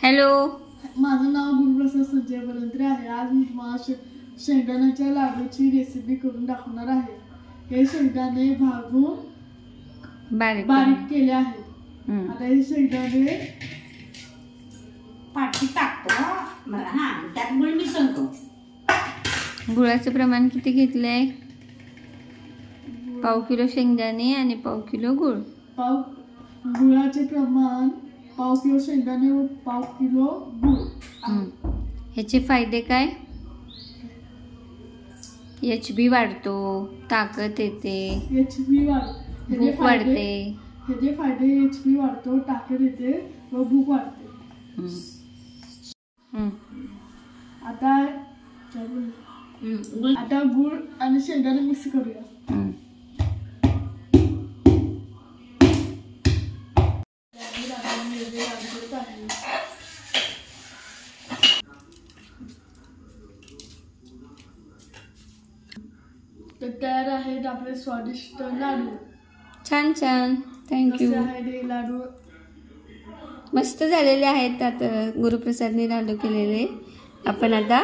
Hello, माझं नाव गुरुप्रसाद संजय बलंत्रे आहे। आज मी तुम्हाला शेंगदाण्याच्या लाडूची रेसिपी करून दाखवणार आहे। हे शेंगदाणे भाजून बारीक केले आहेत। आता हे शेंगदाणे पाठी टाकतो मला। त्यात गुळ मिसळतो। गुळाचं प्रमाण किती घेतलंय? पाव किलो शेंगदाणे आणि पाव किलो गुळ। गुळाचे प्रमाण पाव किलो शेंगदाणे व पाव किलो गुळ। ह्याचे फायदे काय? HB वाढतो, ताकद येते, भूक वाढते। ह्याचे फायदे HB वाढतो, ताकद येते व भूक वाढते। आता गुळ आणि शेंगदाणे मिक्स करूया। तर तयार आहेत आपले स्वादिष्ट लाडू। छान छान, थँक्यू। लाडू मस्त झालेले आहेत। आता गुरुप्रसादने लाडू केलेले। आपण आता